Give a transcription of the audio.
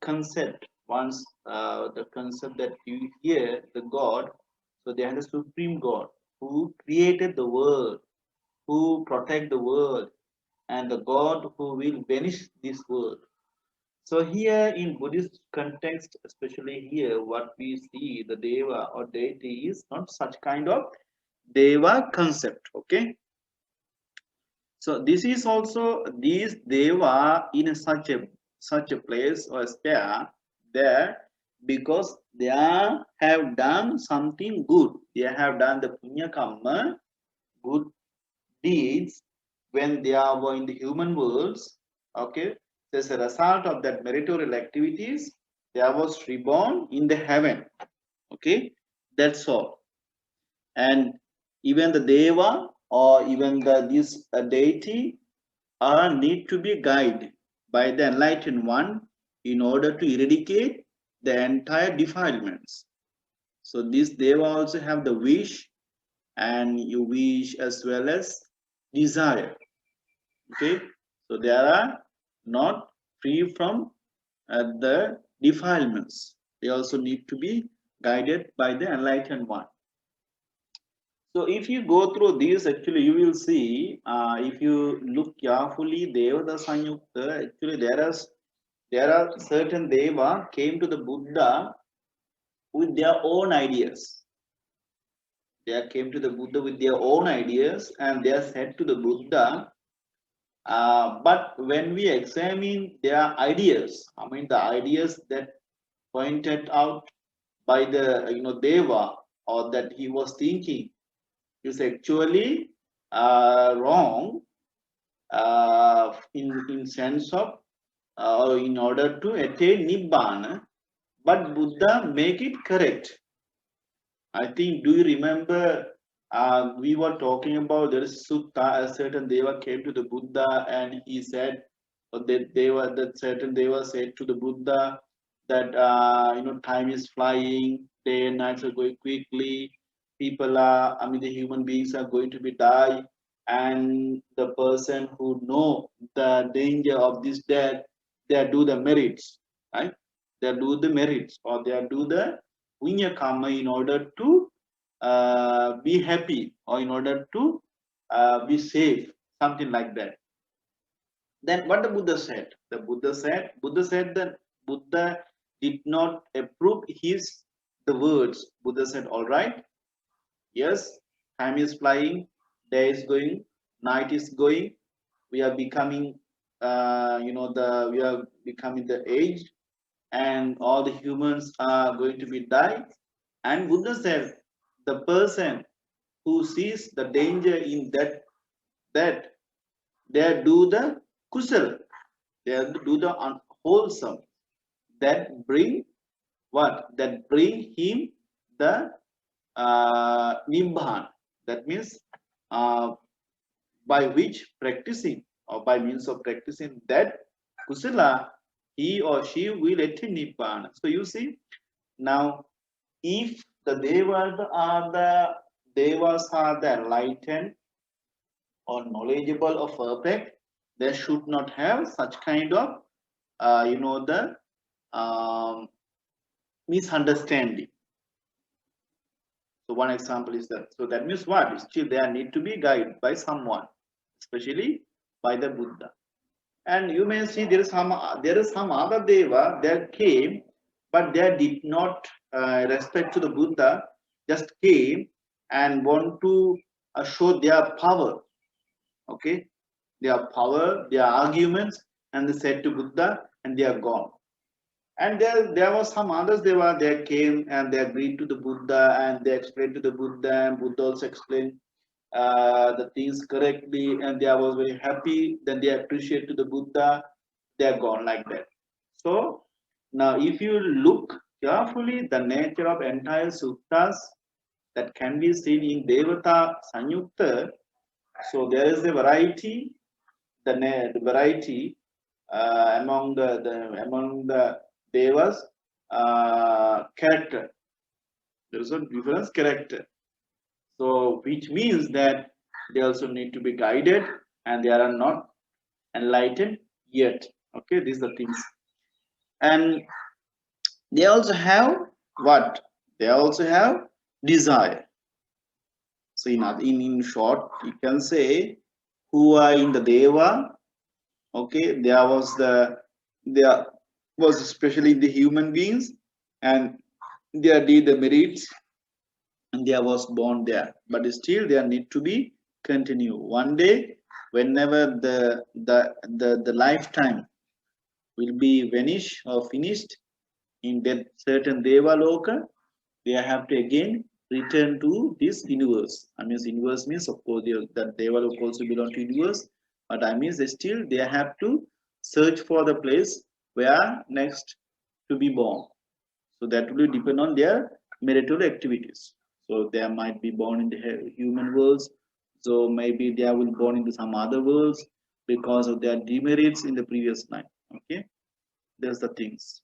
concept, once the concept that you hear the God, so they are the supreme God who created the world, who protect the world, and the God who will banish this world. So here in Buddhist context, especially here, what we see the Deva or deity is not such kind of Deva concept. Okay, so this is also these Deva in such a place or sphere there because they have done something good. They have done the punya karma, good deeds when they are in the human worlds. Okay, so as a result of that meritorious activities, there was reborn in the heaven. Okay, that's all. And even the Deva or even this deity are need to be guided by the enlightened one in order to eradicate the entire defilements. So this Deva also have the wish, and you wish as well as desire. Okay, so they are not free from the defilements. They also need to be guided by the enlightened one. So if you go through these, actually you will see, if you look carefully, Devada Sanyukta, actually there are certain Deva came to the Buddha with their own ideas. They came to the Buddha with their own ideas, and they are said to the Buddha. But when we examine their ideas, I mean the ideas that pointed out by the Deva, or that he was thinking, is actually wrong, in sense of in order to attain nibbana, but Buddha make it correct. I think, do you remember, we were talking about there is sutta, a certain Deva came to the Buddha and he said, or that certain Deva said to the Buddha that, time is flying, day and nights are going quickly, people are, I mean, the human beings are going to be die, and the person who know the danger of this death, they do the merits, right? They do the merits, or they do the punya karma in order to be happy, or in order to be safe, something like that. Then what the Buddha said? Buddha said that Buddha did not approve his the words. Buddha said, all right, yes, time is flying, day is going, night is going, we are becoming, we are becoming the age, and all the humans are going to be die. And Buddha said, the person who sees the danger in that they do the kusal, they do the unwholesome, that bring what? That bring him the nibbana. That means by which practicing, or by means of practicing that kusala, he or she will attain nibbana. So you see, now if the devas are the enlightened or knowledgeable or perfect, they should not have such kind of the um, misunderstanding. So one example is that. So that means what? Still they need to be guided by someone, especially by the Buddha. And you may see there is some other deva that came, but they did not respect to the Buddha. Just came and want to show their power. Okay, their power, their arguments, and they said to Buddha, and they are gone. And there was some others they came and they agreed to the Buddha, and they explained to the Buddha, and Buddha also explained the things correctly, and they was very happy. Then they appreciate to the Buddha, they are gone like that. So now if you look carefully, the nature of entire suttas that can be seen in Devata Sanyukta, so there is a variety, the variety among the devas character. There is a difference character. So which means that they also need to be guided, and they are not enlightened yet. Okay, these are things. And they also have what? They also have desire. So in short, you can say who are in the Deva. Okay, there was especially the human beings, and there did the merits, and there was born there. But still, there need to be continue. One day, whenever the lifetime will be vanished or finished in that certain Deva Loka, they have to again return to this universe. I mean, universe means of course that Deva Loka also belong to universe, but I mean they have to search for the place where next to be born. So that will depend on their meritorious activities. So they might be born in the human worlds. So maybe they will born into some other worlds because of their demerits in the previous life. Okay, there's the things.